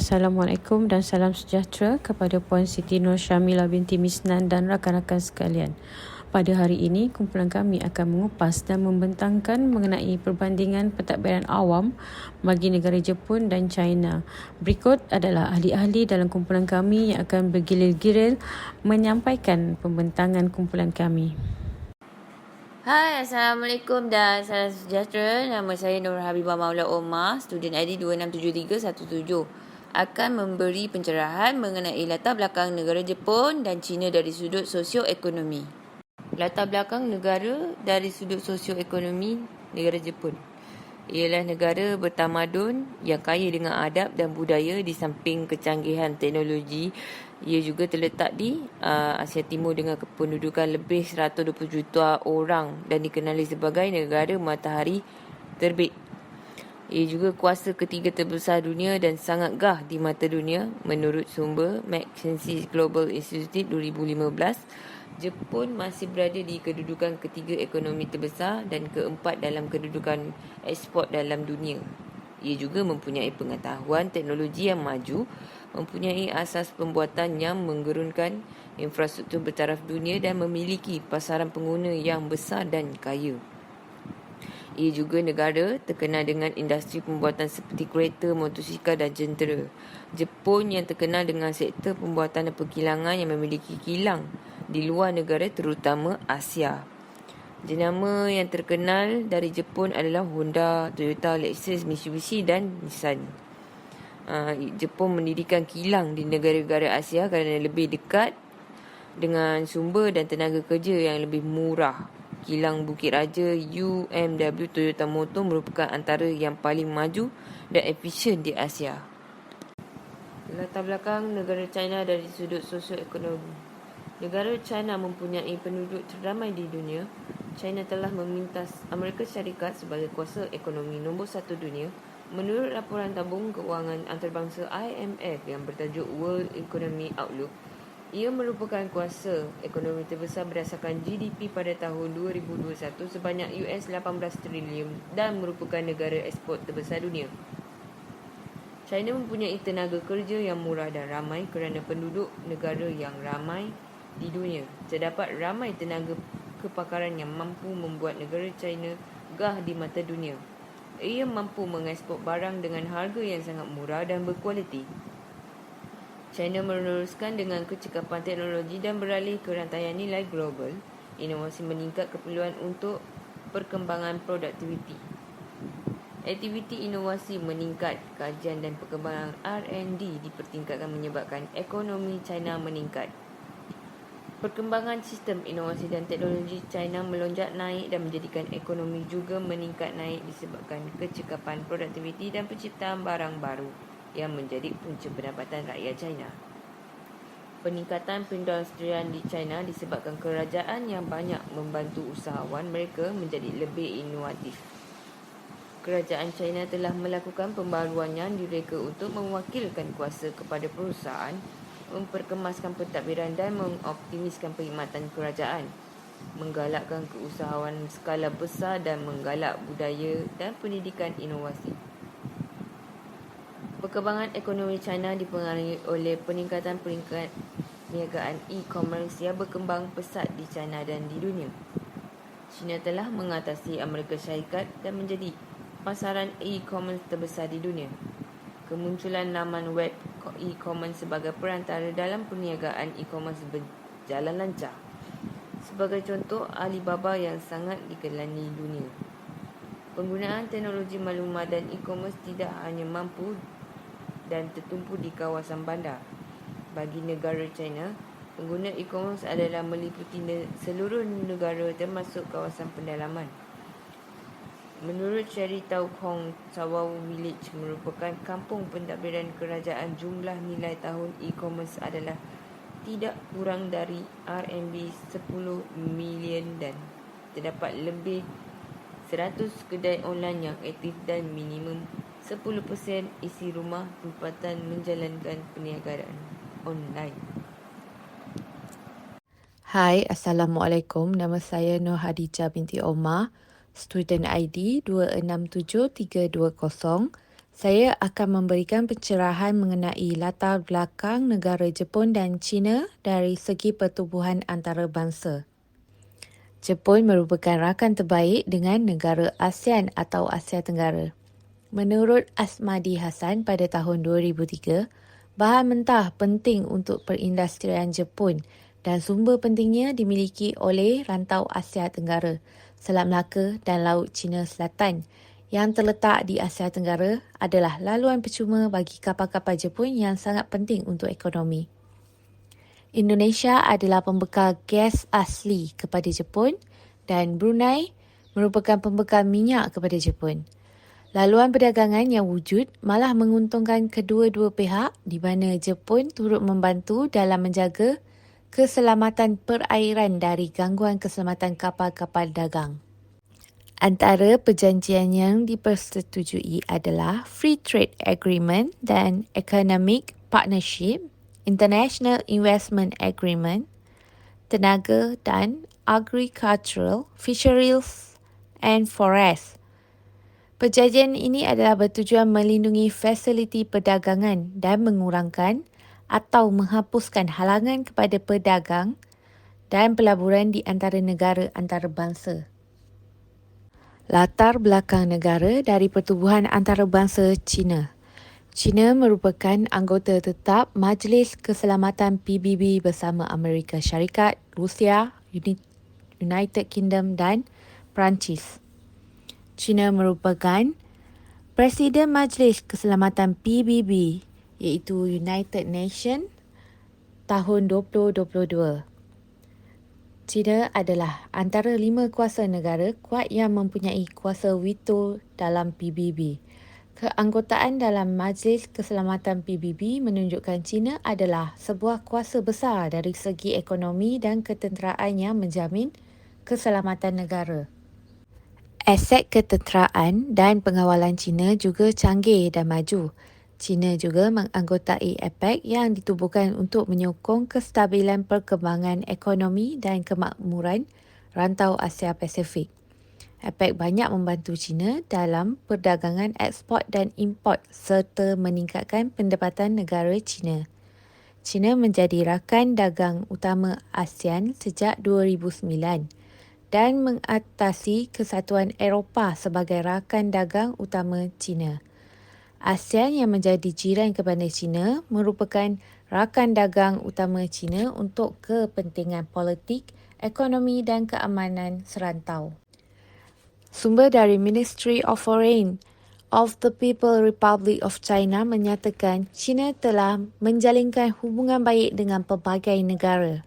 Assalamualaikum dan salam sejahtera kepada Puan Siti Nur Syamila binti Misnan dan rakan-rakan sekalian. Pada hari ini, kumpulan kami akan mengupas dan membentangkan mengenai perbandingan pentadbiran awam bagi negara Jepun dan China. Berikut adalah ahli-ahli dalam kumpulan kami yang akan bergilir-gilir menyampaikan pembentangan kumpulan kami. Hai, Assalamualaikum dan salam sejahtera. Nama saya Nur Habibah Maula Omar, student ID 267317. Akan memberi pencerahan mengenai latar belakang negara Jepun dan China dari sudut sosioekonomi. Latar belakang negara dari sudut sosioekonomi negara Jepun ialah negara bertamadun yang kaya dengan adab dan budaya di samping kecanggihan teknologi. Ia juga terletak di Asia Timur dengan kependudukan lebih 120 juta orang dan dikenali sebagai negara matahari terbit. Ia juga kuasa ketiga terbesar dunia dan sangat gah di mata dunia menurut sumber McKinsey Global Institute 2015. Jepun masih berada di kedudukan ketiga ekonomi terbesar dan keempat dalam kedudukan ekspor dalam dunia. Ia juga mempunyai pengetahuan teknologi yang maju, mempunyai asas pembuatan yang menggerunkan infrastruktur bertaraf dunia dan memiliki pasaran pengguna yang besar dan kaya. Ia juga negara terkenal dengan industri pembuatan seperti kereta, motosikal dan jentera. Jepun yang terkenal dengan sektor pembuatan dan perkilangan yang memiliki kilang di luar negara terutama Asia. Jenama yang terkenal dari Jepun adalah Honda, Toyota, Lexus, Mitsubishi dan Nissan. Jepun mendirikan kilang di negara-negara Asia kerana lebih dekat dengan sumber dan tenaga kerja yang lebih murah. Kilang Bukit Raja UMW Toyota Motor merupakan antara yang paling maju dan efisien di Asia. Latar belakang negara China dari sudut sosioekonomi. Negara China mempunyai penduduk terramai di dunia. China telah memintas Amerika Syarikat sebagai kuasa ekonomi nombor 1 dunia menurut laporan tabung kewangan antarabangsa IMF yang bertajuk World Economic Outlook. Ia merupakan kuasa ekonomi terbesar berdasarkan GDP pada tahun 2021 sebanyak US 18 trilion dan merupakan negara ekspor terbesar dunia. China mempunyai tenaga kerja yang murah dan ramai kerana penduduk negara yang ramai di dunia. Terdapat ramai tenaga kepakaran yang mampu membuat negara China gah di mata dunia. Ia mampu mengekspor barang dengan harga yang sangat murah dan berkualiti. China meneruskan dengan kecekapan teknologi dan beralih ke rantaian nilai global. Inovasi meningkat keperluan untuk perkembangan produktiviti. Aktiviti inovasi meningkat, kajian dan perkembangan R&D dipertingkatkan menyebabkan ekonomi China meningkat. Perkembangan sistem inovasi dan teknologi China melonjak naik dan menjadikan ekonomi juga meningkat naik disebabkan kecekapan produktiviti dan penciptaan barang baru yang menjadi punca pendapatan rakyat China. Peningkatan perindustrian di China disebabkan kerajaan yang banyak membantu usahawan mereka menjadi lebih inovatif. Kerajaan China telah melakukan pembaruan yang direka untuk mewakilkan kuasa kepada perusahaan, memperkemaskan pentadbiran dan mengoptimiskan perkhidmatan kerajaan, menggalakkan keusahawan skala besar dan menggalak budaya dan pendidikan inovasi. Perkembangan ekonomi China dipengaruhi oleh peningkatan peringkat perniagaan e-commerce yang berkembang pesat di China dan di dunia. China telah mengatasi Amerika Syarikat dan menjadi pasaran e-commerce terbesar di dunia. Kemunculan laman web e-commerce sebagai perantara dalam perniagaan e-commerce berjalan lancar. Sebagai contoh, Alibaba yang sangat digelani dunia. Penggunaan teknologi maklumat dan e-commerce tidak hanya mampu dan tertumpu di kawasan bandar. Bagi negara China, pengguna e-commerce adalah meliputi seluruh negara termasuk kawasan pendalaman. Menurut Sherry Tau Kong, Sawau Village merupakan kampung pentadbiran kerajaan. Jumlah nilai tahun e-commerce adalah tidak kurang dari RMB 10 million dan terdapat lebih 100 kedai online yang aktif dan minimum 10% isi rumah tempatan menjalankan perniagaan online. Hai, Assalamualaikum. Nama saya Nur Hadijah binti Omar, student ID 267320. Saya akan memberikan pencerahan mengenai latar belakang negara Jepun dan China dari segi pertubuhan antarabangsa. Jepun merupakan rakan terbaik dengan negara ASEAN atau Asia Tenggara. Menurut Asmadi Hassan pada tahun 2003, bahan mentah penting untuk perindustrian Jepun dan sumber pentingnya dimiliki oleh rantau Asia Tenggara, Selat Melaka dan Laut Cina Selatan yang terletak di Asia Tenggara adalah laluan percuma bagi kapal-kapal Jepun yang sangat penting untuk ekonomi. Indonesia adalah pembekal gas asli kepada Jepun dan Brunei merupakan pembekal minyak kepada Jepun. Laluan perdagangan yang wujud malah menguntungkan kedua-dua pihak di mana Jepun turut membantu dalam menjaga keselamatan perairan dari gangguan keselamatan kapal-kapal dagang. Antara perjanjian yang dipersetujui adalah Free Trade Agreement dan Economic Partnership, International Investment Agreement, Tenaga dan Agricultural, Fisheries and Forest. Perjanjian ini adalah bertujuan melindungi fasiliti perdagangan dan mengurangkan atau menghapuskan halangan kepada pedagang dan pelaburan di antara negara antarabangsa. Latar belakang negara dari pertubuhan antarabangsa China. China merupakan anggota tetap Majlis Keselamatan PBB bersama Amerika Syarikat, Rusia, United Kingdom dan Perancis. China merupakan Presiden Majlis Keselamatan PBB iaitu United Nations tahun 2022. China adalah antara 5 kuasa negara kuat yang mempunyai kuasa veto dalam PBB. Keanggotaan dalam Majlis Keselamatan PBB menunjukkan China adalah sebuah kuasa besar dari segi ekonomi dan ketenteraan yang menjamin keselamatan negara. Aset ketenteraan dan pengawalan China juga canggih dan maju. China juga menganggotai APEC yang ditubuhkan untuk menyokong kestabilan perkembangan ekonomi dan kemakmuran rantau Asia Pasifik. APEC banyak membantu China dalam perdagangan ekspor dan import serta meningkatkan pendapatan negara China. China menjadi rakan dagang utama ASEAN sejak 2009 dan mengatasi Kesatuan Eropah sebagai rakan dagang utama China. ASEAN yang menjadi jiran kepada China merupakan rakan dagang utama China untuk kepentingan politik, ekonomi dan keamanan serantau. Sumber dari Ministry of Foreign of the People's Republic of China menyatakan China telah menjalinkan hubungan baik dengan pelbagai negara.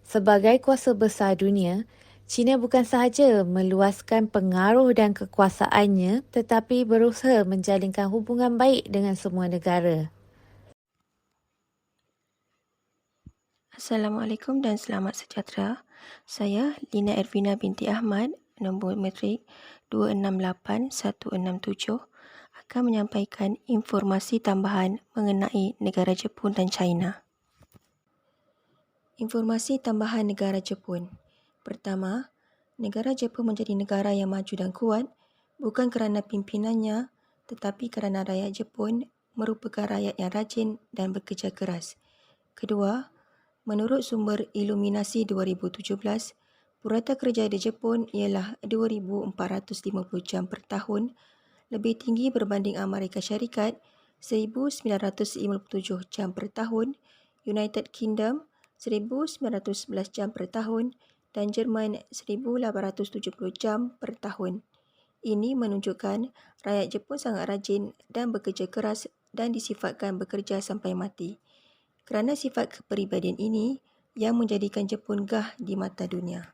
Sebagai kuasa besar dunia, China bukan sahaja meluaskan pengaruh dan kekuasaannya tetapi berusaha menjalinkan hubungan baik dengan semua negara. Assalamualaikum dan selamat sejahtera. Saya Lina Ervina binti Ahmad, nombor matrik 268167 akan menyampaikan informasi tambahan mengenai negara Jepun dan China. Informasi tambahan negara Jepun. Pertama, negara Jepun menjadi negara yang maju dan kuat bukan kerana pimpinannya tetapi kerana rakyat Jepun merupakan rakyat yang rajin dan bekerja keras. Kedua, menurut sumber Iluminasi 2017, purata kerja di Jepun ialah 2,450 jam per tahun, lebih tinggi berbanding Amerika Syarikat 1,957 jam per tahun, United Kingdom 1,911 jam per tahun dan Jerman 1,870 jam per tahun. Ini menunjukkan rakyat Jepun sangat rajin dan bekerja keras dan disifatkan bekerja sampai mati. Kerana sifat kepribadian ini yang menjadikan Jepun gah di mata dunia.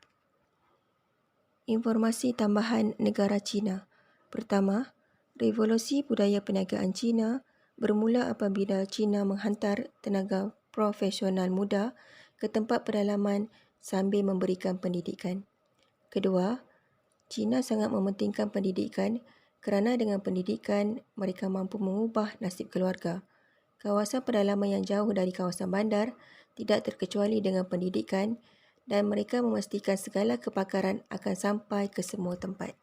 Informasi tambahan negara China. Pertama, revolusi budaya perniagaan China bermula apabila China menghantar tenaga profesional muda ke tempat pedalaman sambil memberikan pendidikan. Kedua, China sangat mementingkan pendidikan kerana dengan pendidikan mereka mampu mengubah nasib keluarga. Kawasan pedalaman yang jauh dari kawasan bandar tidak terkecuali dengan pendidikan dan mereka memastikan segala kepakaran akan sampai ke semua tempat.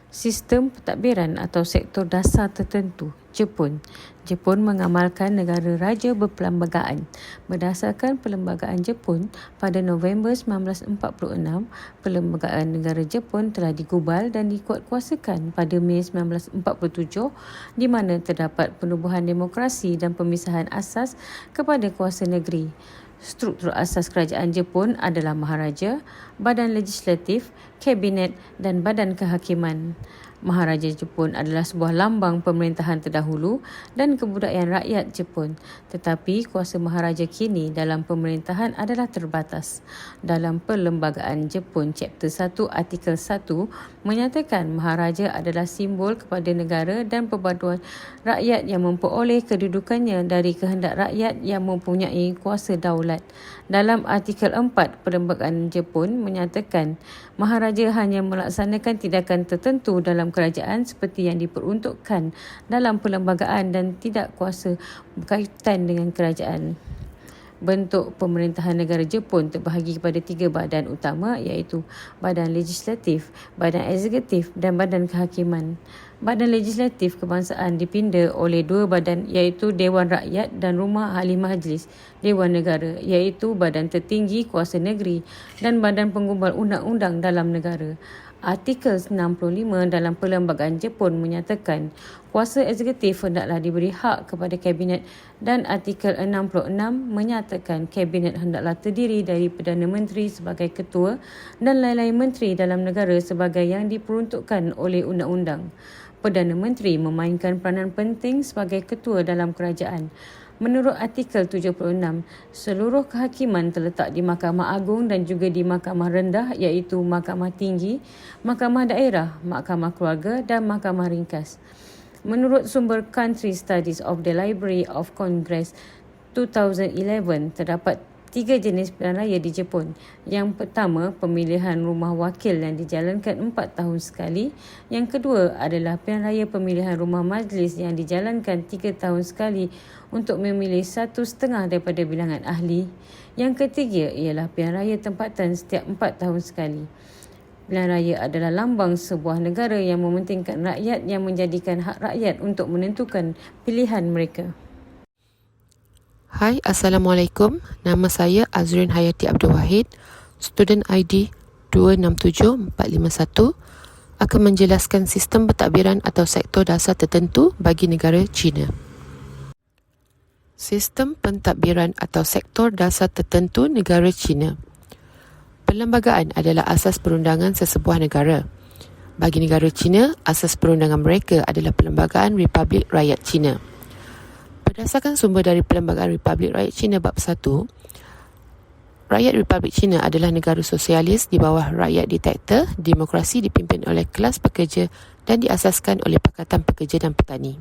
Sistem pentadbiran atau sektor dasar tertentu. Jepun mengamalkan negara raja berperlembagaan. Berdasarkan Perlembagaan Jepun pada November 1946, Perlembagaan Negara Jepun telah digubal dan dikuatkuasakan pada Mei 1947 di mana terdapat penubuhan demokrasi dan pemisahan asas kepada kuasa negeri. Struktur asas kerajaan Jepun adalah Maharaja, Badan Legislatif, Kabinet dan Badan Kehakiman. Maharaja Jepun adalah sebuah lambang pemerintahan terdahulu dan kebudayaan rakyat Jepun. Tetapi kuasa Maharaja kini dalam pemerintahan adalah terbatas. Dalam Perlembagaan Jepun Chapter 1 Artikel 1 menyatakan Maharaja adalah simbol kepada negara dan perpaduan rakyat yang memperoleh kedudukannya dari kehendak rakyat yang mempunyai kuasa daulat. Dalam Artikel 4 Perlembagaan Jepun menyatakan Maharaja hanya melaksanakan tindakan tertentu dalam kerajaan seperti yang diperuntukkan dalam perlembagaan dan tidak kuasa berkaitan dengan kerajaan. Bentuk pemerintahan negara Jepun terbahagi kepada 3 badan utama iaitu Badan Legislatif, Badan Eksekutif dan Badan Kehakiman. Badan Legislatif Kebangsaan dipinda oleh 2 badan iaitu Dewan Rakyat dan Rumah Ahli Majlis Dewan Negara iaitu badan tertinggi kuasa negeri dan badan penggubal undang-undang dalam negara. Artikel 65 dalam Perlembagaan Jepun menyatakan kuasa eksekutif hendaklah diberi hak kepada Kabinet dan Artikel 66 menyatakan Kabinet hendaklah terdiri dari Perdana Menteri sebagai ketua dan lain-lain menteri dalam negara sebagai yang diperuntukkan oleh undang-undang. Perdana Menteri memainkan peranan penting sebagai ketua dalam kerajaan. Menurut Artikel 76, seluruh kehakiman terletak di Mahkamah Agung dan juga di Mahkamah Rendah iaitu Mahkamah Tinggi, Mahkamah Daerah, Mahkamah Keluarga dan Mahkamah Ringkas. Menurut sumber Country Studies of the Library of Congress 2011, terdapat 3 jenis pilihan raya di Jepun. Yang pertama, pemilihan rumah wakil yang dijalankan 4 tahun sekali. Yang kedua adalah pilihan raya pemilihan rumah majlis yang dijalankan 3 tahun sekali untuk memilih 1/2 daripada bilangan ahli. Yang ketiga ialah pilihan raya tempatan setiap 4 tahun sekali. Pilihan raya adalah lambang sebuah negara yang mementingkan rakyat yang menjadikan hak rakyat untuk menentukan pilihan mereka. Hai, Assalamualaikum. Nama saya Azrin Hayati Abdul Wahid, student ID 267451, akan menjelaskan sistem pentadbiran atau sektor dasar tertentu bagi negara China. Sistem pentadbiran atau sektor dasar tertentu negara China. Perlembagaan adalah asas perundangan sesebuah negara. Bagi negara China, asas perundangan mereka adalah Perlembagaan Republik Rakyat China. Berdasarkan sumber dari Perlembagaan Republik Rakyat China Bab 1, Rakyat Republik China adalah negara sosialis di bawah rakyat diktator, demokrasi dipimpin oleh kelas pekerja dan diasaskan oleh Pakatan Pekerja dan Petani.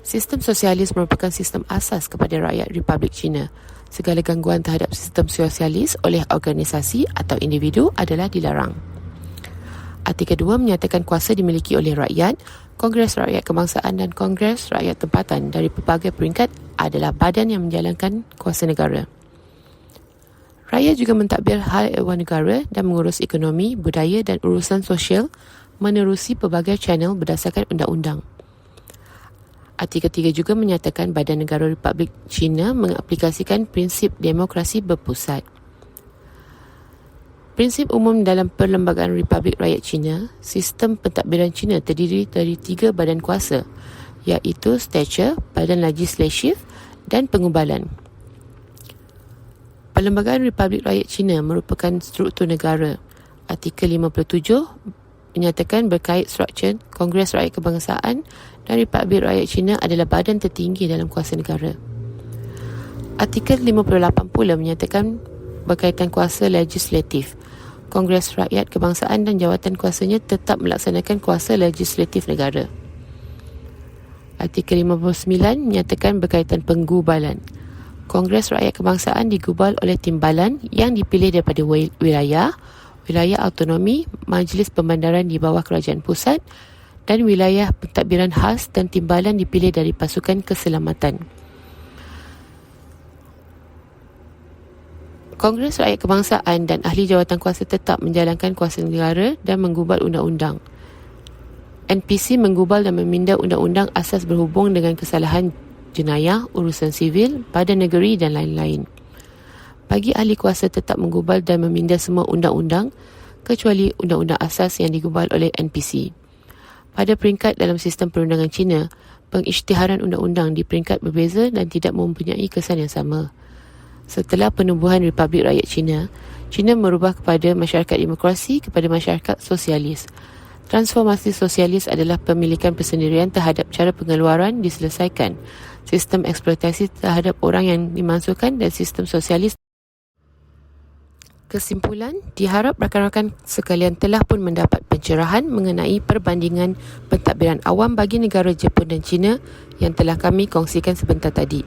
Sistem sosialis merupakan sistem asas kepada rakyat Republik China. Segala gangguan terhadap sistem sosialis oleh organisasi atau individu adalah dilarang. Artikel 2 menyatakan kuasa dimiliki oleh rakyat. Kongres Rakyat Kebangsaan dan Kongres Rakyat Tempatan dari pelbagai peringkat adalah badan yang menjalankan kuasa negara. Rakyat juga mentadbir hal ehwal negara dan mengurus ekonomi, budaya dan urusan sosial menerusi pelbagai channel berdasarkan undang-undang. Artikel 3 juga menyatakan Badan Negara Republik China mengaplikasikan prinsip demokrasi berpusat. Prinsip umum dalam Perlembagaan Republik Rakyat China, sistem pentadbiran China terdiri dari 3 badan kuasa, iaitu stature, badan legislatif dan pengubalan. Perlembagaan Republik Rakyat China merupakan struktur negara. Artikel 57 menyatakan berkait struktur Kongres Rakyat Kebangsaan dan Republik Rakyat China adalah badan tertinggi dalam kuasa negara. Artikel 58 pula menyatakan berkaitan kuasa legislatif. Kongres Rakyat Kebangsaan dan jawatan kuasanya tetap melaksanakan kuasa legislatif negara. Artikel 59 menyatakan berkaitan penggubalan. Kongres Rakyat Kebangsaan digubal oleh timbalan yang dipilih daripada wilayah autonomi, majlis pembandaran di bawah kerajaan pusat dan wilayah pentadbiran khas dan timbalan dipilih dari pasukan keselamatan. Kongres Rakyat Kebangsaan dan ahli jawatan kuasa tetap menjalankan kuasa negara dan menggubal undang-undang. NPC menggubal dan meminda undang-undang asas berhubung dengan kesalahan jenayah, urusan sivil, badan negeri dan lain-lain. Bagi ahli kuasa tetap menggubal dan meminda semua undang-undang kecuali undang-undang asas yang digubal oleh NPC. Pada peringkat dalam sistem perundangan Cina, pengisytiharan undang-undang di peringkat berbeza dan tidak mempunyai kesan yang sama. Setelah penubuhan Republik Rakyat Cina, Cina merubah kepada masyarakat demokrasi kepada masyarakat sosialis. Transformasi sosialis adalah pemilikan persendirian terhadap cara pengeluaran diselesaikan, sistem eksploitasi terhadap orang yang dimasukkan dan sistem sosialis. Kesimpulan, diharap rakan-rakan sekalian telah pun mendapat pencerahan mengenai perbandingan pentadbiran awam bagi negara Jepun dan China yang telah kami kongsikan sebentar tadi.